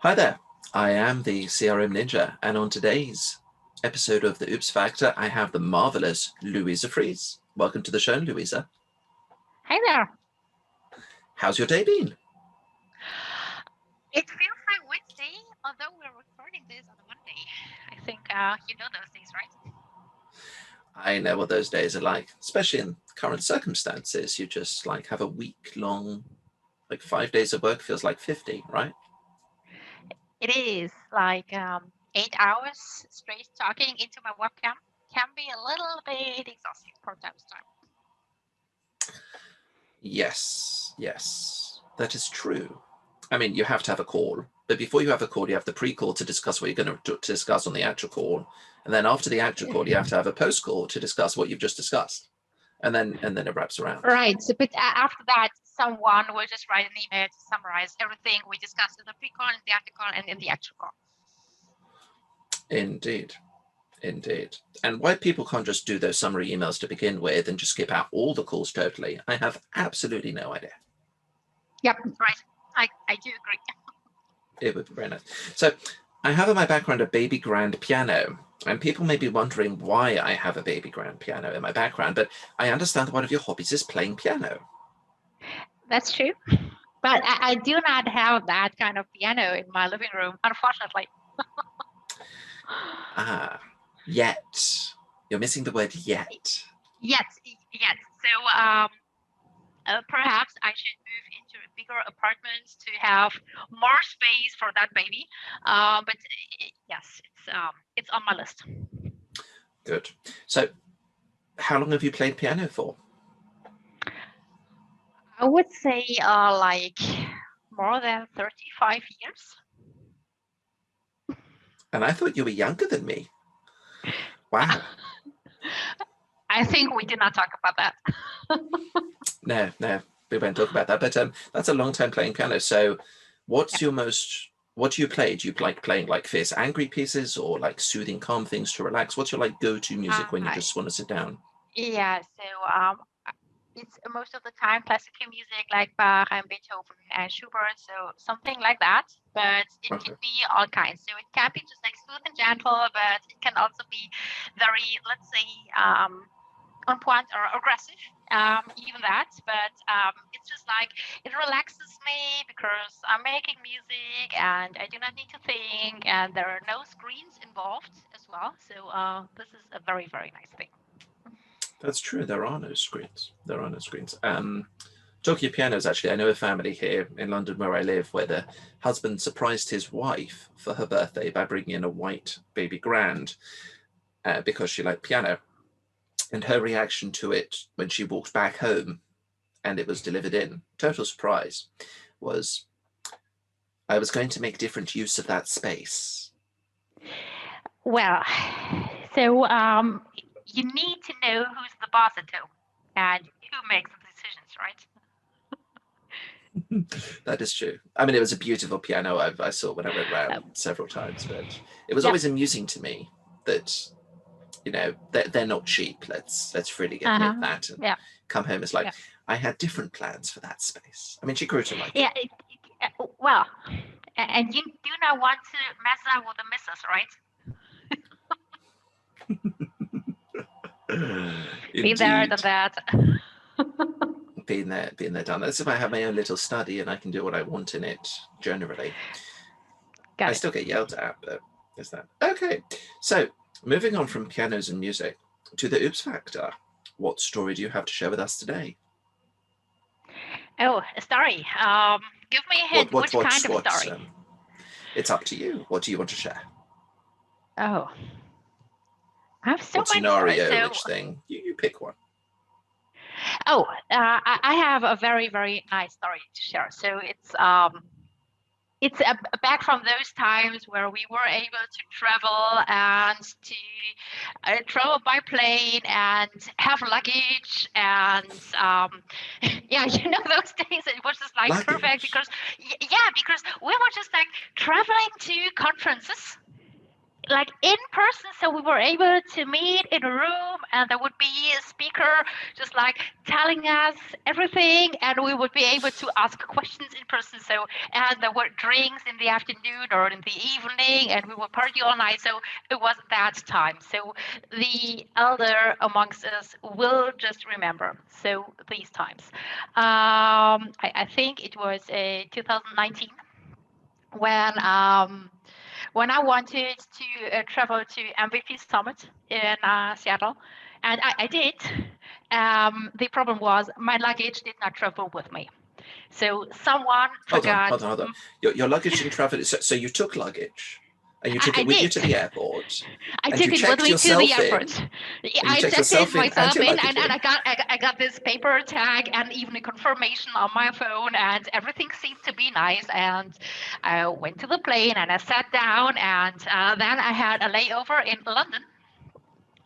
Hi there, I am the CRM Ninja, and on today's episode of the Oops Factor, I have the marvelous Luise Freese. Welcome to the show, Luise. Hi there. How's your day been? It feels like Wednesday, although we're recording this on a Monday. I think you know those days, right? I know what those days are like, especially in current circumstances. You just have a week long, 5 days of work feels like 50, right? It is like 8 hours straight talking into my webcam can be a little bit exhausting from time to time. Yes, that is true. I mean, you have to have a call, but before you have a call, you have the pre-call to discuss what you're going to discuss on the actual call, and then after the actual call, you have to have a post-call to discuss what you've just discussed, and then it wraps around. Right. So, but after that, someone will just write an email to summarize everything we discussed in the pre-call, in the after call, and in the actual call. Indeed. And why people can't just do those summary emails to begin with and just skip out all the calls totally, I have absolutely no idea. Yep, right. I do agree. It would be very nice. So I have in my background a baby grand piano, and people may be wondering why I have a baby grand piano in my background, but I understand one of your hobbies is playing piano. That's true. But I do not have that kind of piano in my living room, unfortunately. Yet. You're missing the word yet. Yes. So perhaps I should move into a bigger apartment to have more space for that baby. But yes, it's on my list. Good. So how long have you played piano for? I would say like more than 35 years. And I thought you were younger than me. Wow. I think we did not talk about that. No, we won't talk about that. But that's a long time playing piano. So what do you play? Do you like playing like fierce angry pieces or like soothing calm things to relax? What's your like go-to music when you just want to sit down? Yeah, so it's most of the time classical music like Bach and Beethoven and Schubert, so something like that. But it can be all kinds. So it can be just like smooth and gentle, but it can also be very, let's say, on point or aggressive, even that. But it's just like it relaxes me because I'm making music and I do not need to think, and there are no screens involved as well. So this is a very, very nice thing. That's true. There are no screens. Talking of pianos, actually, I know a family here in London where I live where the husband surprised his wife for her birthday by bringing in a white baby grand because she liked piano. And her reaction to it when she walked back home and it was delivered in, total surprise, was, I was going to make different use of that space. Well, so you need to know who's the boss at home and who makes the decisions, right? That is true. I mean, it was a beautiful piano I saw when I went round several times, but it was always amusing to me that, you know, they're not cheap. Let's really admit that. And come home, it's like, I had different plans for that space. I mean, she grew to like it. Well, and you do not want to mess up with the missus, right? Been there, done that. Been there, done that. That's if I have my own little study and I can do what I want in it generally. I still get yelled at, but there's that. Okay, so moving on from pianos and music to the Oops Factor, what story do you have to share with us today? Oh, a story. Give me a hint. Which kind of story? It's up to you. What do you want to share? Oh, I have so many scenario, stories. Which thing? You pick one. Oh, I have a very, very nice story to share. So it's back from those times where we were able to travel and to travel by plane and have luggage and yeah, you know, those days it was just like luggage. Perfect because we were just like traveling to conferences like in person, so we were able to meet in a room and there would be a speaker just like telling us everything, and we would be able to ask questions in person. So, and there were drinks in the afternoon or in the evening, and we would party all night. So it was that time. So the elder amongst us will just remember. So these times, I think it was 2019 when I wanted to travel to MVP Summit in Seattle, and I did. The problem was my luggage did not travel with me. So someone forgot. Hold on. Your luggage didn't travel. So you took luggage, and you took it with you to the airport. I took it with me to the airport. I checked it myself in, and I got this paper tag and even a confirmation on my phone, and everything seemed to be nice. And I went to the plane and I sat down, and then I had a layover in London.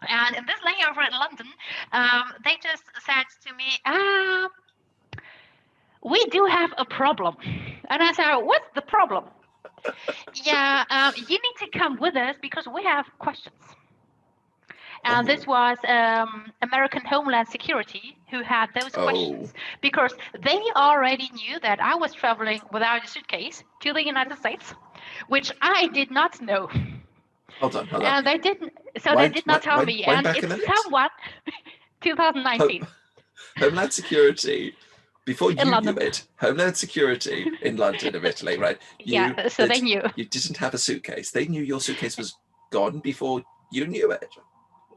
And in this layover in London, they just said to me, we do have a problem. And I said, what's the problem? Yeah, you need to come with us because we have questions. And this was American Homeland Security who had those questions because they already knew that I was traveling without a suitcase to the United States, which I did not know. Hold on. And they didn't. So they did not tell me. And it's somewhat 2019. Homeland Security. Before you knew it, Homeland Security in London of Italy, right? So they knew. You didn't have a suitcase. They knew your suitcase was gone before you knew it.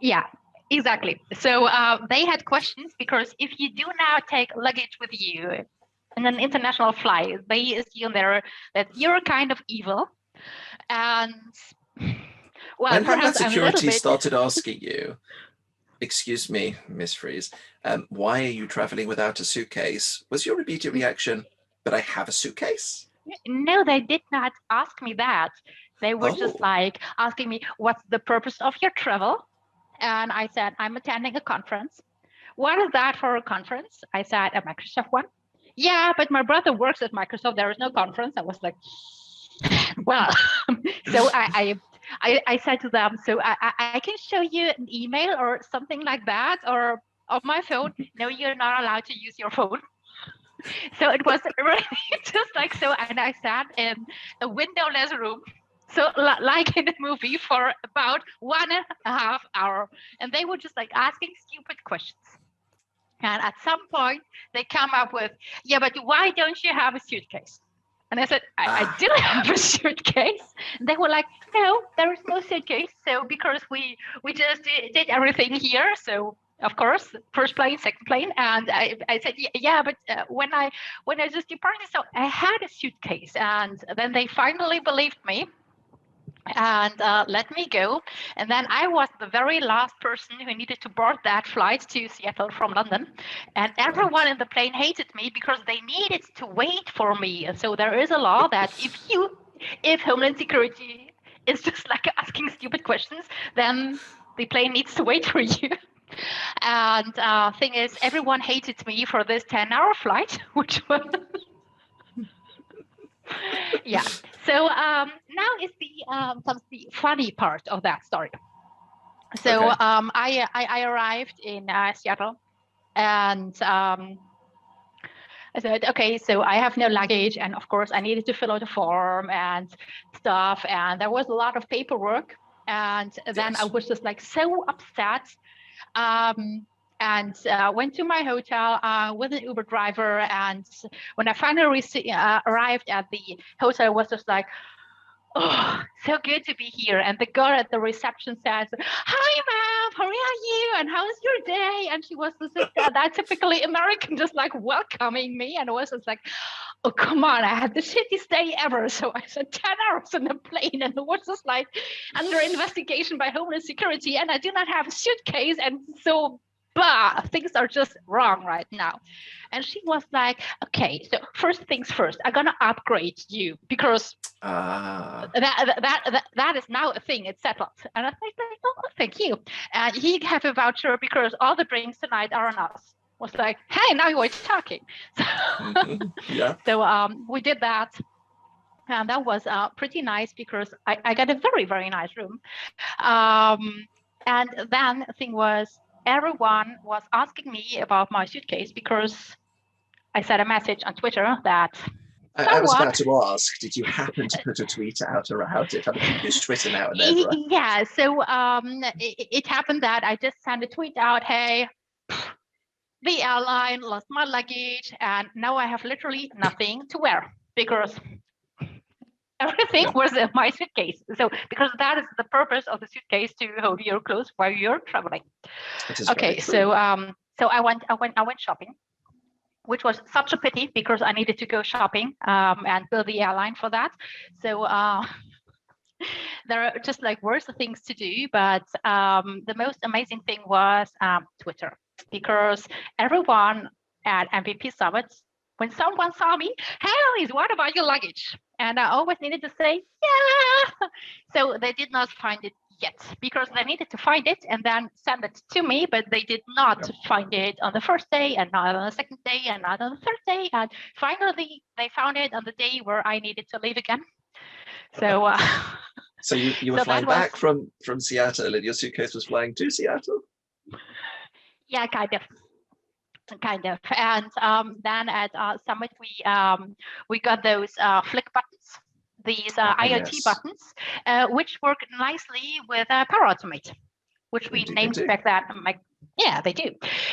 Yeah, exactly. So they had questions because if you do now take luggage with you in an international flight, they assume that you're kind of evil. And well, when Homeland Security started asking you, excuse me, Miss Freese, why are you traveling without a suitcase? Was your immediate reaction, but I have a suitcase? No, they did not ask me that. They were just like asking me, what's the purpose of your travel? And I said, I'm attending a conference. What is that for a conference? I said, a Microsoft one. Yeah, but my brother works at Microsoft. There is no conference. I was like, well, so I said to them, so I can show you an email or something like that, or of my phone. No, you're not allowed to use your phone. So it was really just like so. And I sat in a windowless room. So like in a movie for about 1.5 hours. And they were just like asking stupid questions. And at some point they come up with, yeah, but why don't you have a suitcase? And I said, I do have a suitcase. And they were like, no, there is no suitcase. So because we just did everything here. So of course, first plane, second plane. And I said, yeah, but when I just departed, so I had a suitcase. And then they finally believed me and let me go. And then I was the very last person who needed to board that flight to Seattle from London. And everyone in the plane hated me because they needed to wait for me. And so there is a law that if Homeland Security is just like asking stupid questions, then the plane needs to wait for you. And thing is, everyone hated me for this 10-hour flight, which was yeah. So now is comes the funny part of that story. So I arrived in Seattle, and I said, okay, so I have no luggage, and of course I needed to fill out a form and stuff, and there was a lot of paperwork, and then I was just like so upset. And went to my hotel with an Uber driver. And when I finally arrived at the hotel, I was just like, oh, so good to be here. And the girl at the reception says, hi, ma'am, how are you? And how's your day? And she was just that typically American, just like welcoming me. And I was just like, oh, come on, I had the shittiest day ever. So I said 10 hours on a plane, and it was just like under investigation by Homeland Security, and I do not have a suitcase. And so things are just wrong right now. And she was like, okay, so first things first, I'm gonna upgrade you because that is now a thing, it's settled. And I was like, oh, thank you. And he have a voucher because all the drinks tonight are on us. Was like, hey, now you're talking. So, yeah. So we did that. And that was pretty nice because I got a very, very nice room. And then the thing was, everyone was asking me about my suitcase because I sent a message on Twitter that I was someone about to ask, did you happen to put a tweet out about it? Other people use Twitter now and ever. yeah, so it happened that I just sent a tweet out, hey, the airline lost my luggage and now I have literally nothing to wear because everything was in my suitcase. So because that is the purpose of the suitcase, to hold your clothes while you're traveling. Okay, so I went shopping, which was such a pity because I needed to go shopping and bill the airline for that. So there are just like worse things to do, but the most amazing thing was Twitter, because everyone at MVP Summits, when someone saw me, hey Luise, what about your luggage? And I always needed to say, yeah. So they did not find it yet because they needed to find it and then send it to me, but they did not find it on the first day and not on the second day and not on the third day. And finally, they found it on the day where I needed to leave again. So, so you were flying back from Seattle, and your suitcase was flying to Seattle. Yeah, kind of. And then at Summit, we got those flick buttons, these IoT buttons, which work nicely with Power Automate, which we named back then. Yeah, they do.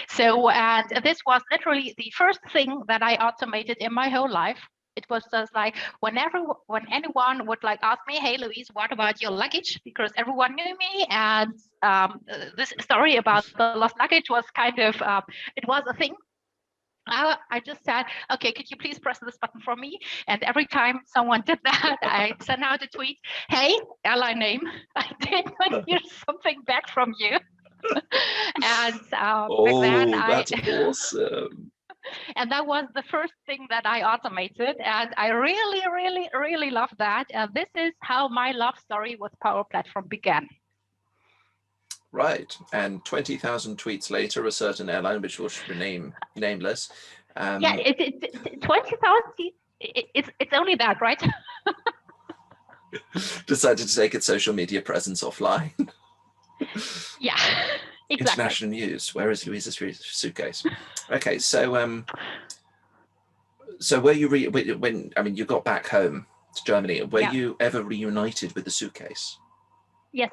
So, and this was literally the first thing that I automated in my whole life. It was just like when anyone would like ask me, hey Luise, what about your luggage? Because everyone knew me, and this story about the lost luggage was kind of it was a thing. I just said, okay, could you please press this button for me? And every time someone did that, I sent out a tweet, hey, airline name, I did not hear something back from you. And back then, that's awesome. And that was the first thing that I automated. And I really, really, really love that. And this is how my love story with Power Platform began. Right. And 20,000 tweets later, a certain airline, which will remain nameless. Yeah, 20,000, it's only that, right? Decided to take its social media presence offline. Yeah, exactly. International news. Where is Luise's suitcase? Okay, so so were you when you got back home to Germany? Were you ever reunited with the suitcase? Yes.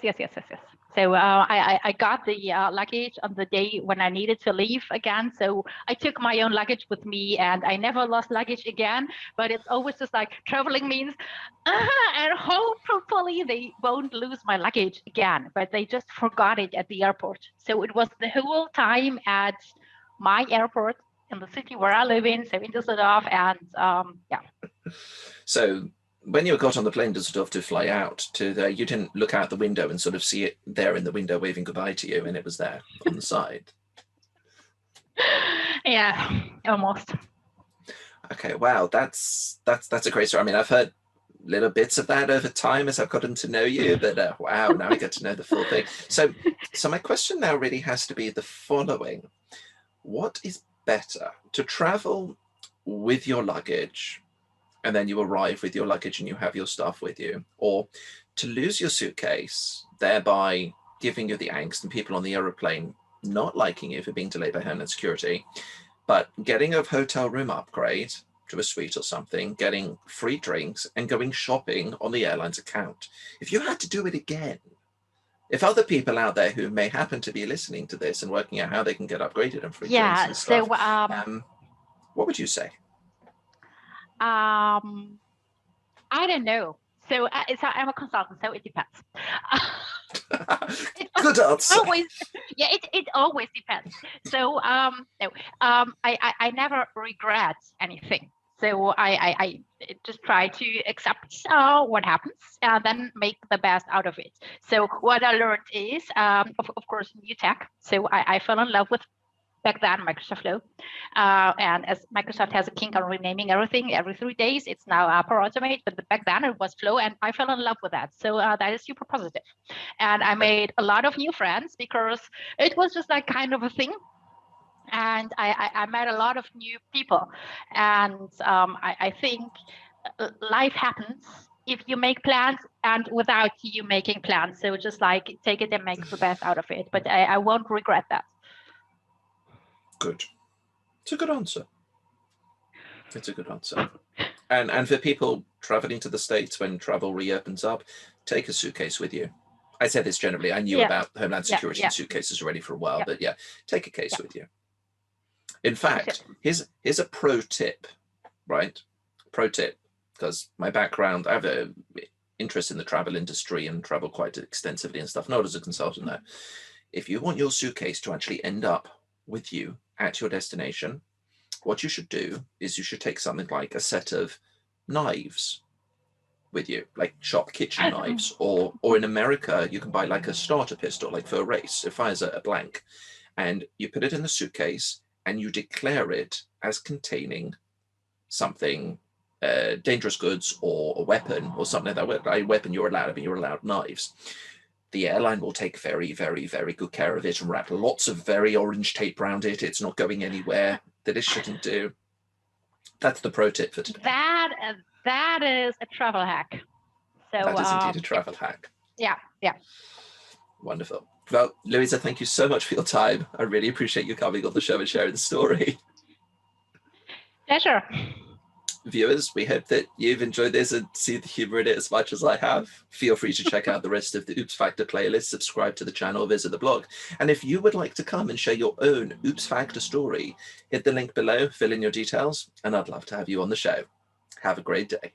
So I got the luggage on the day when I needed to leave again. So I took my own luggage with me, and I never lost luggage again. But it's always just like traveling means, and hopefully they won't lose my luggage again. But they just forgot it at the airport. So it was the whole time at my airport in the city where I live in, so in Düsseldorf, and yeah. So when you got on the plane to fly out to there, you didn't look out the window and sort of see it there in the window waving goodbye to you, and it was there on the side. Yeah, almost. Okay, wow, that's a great story. I mean, I've heard little bits of that over time as I've gotten to know you, but wow, now I get to know the full thing. So my question now really has to be the following: what is better, to travel with your luggage and then you arrive with your luggage and you have your stuff with you, or to lose your suitcase, thereby giving you the angst and people on the aeroplane not liking you for being delayed by Homeland Security, but getting a hotel room upgrade to a suite or something, getting free drinks, and going shopping on the airline's account? If you had to do it again, if other people out there who may happen to be listening to this and working out how they can get upgraded and free drinks and stuff, what would you say? I don't know. So I'm a consultant, so it depends. Good answer. It always depends. So no, I never regret anything. So I just try to accept what happens and then make the best out of it. So what I learned is, of course, new tech. So I fell in love with back then Microsoft Flow, and as Microsoft has a kink on renaming everything every 3 days, it's now Power Automate, but back then it was Flow, and I fell in love with that. So that is super positive. And I made a lot of new friends because it was just like kind of a thing. And I met a lot of new people. And I think life happens if you make plans and without you making plans. So just like take it and make the best out of it. But I won't regret that. Good. It's a good answer. It's a good answer. And for people traveling to the States when travel reopens up, take a suitcase with you. I said this generally. I knew about Homeland Security and suitcases already for a while, but yeah, take a case with you. In fact, here's a pro tip, right? Pro tip, because my background, I have an interest in the travel industry and travel quite extensively and stuff, not as a consultant though. If you want your suitcase to actually end up with you at your destination, what you should do is you should take something like a set of knives with you, like sharp kitchen knives, or in America you can buy like a starter pistol, like for a race. It fires a blank, and you put it in the suitcase and you declare it as containing something, dangerous goods or a weapon or something like that. A weapon you're allowed, I mean, you're allowed knives. The airline will take very, very, very good care of it and wrap lots of very orange tape around it. It's not going anywhere that it shouldn't do. That's the pro tip for today. That is a travel hack. So that is indeed a travel hack. Yeah. Wonderful. Well, Luise, thank you so much for your time. I really appreciate you coming on the show and sharing the story. Pleasure. Viewers, we hope that you've enjoyed this and see the humor in it as much as I have. Feel free to check out the rest of the Oops Factor playlist, subscribe to the channel, visit the blog. And if you would like to come and share your own Oops Factor story, hit the link below, fill in your details, and I'd love to have you on the show. Have a great day.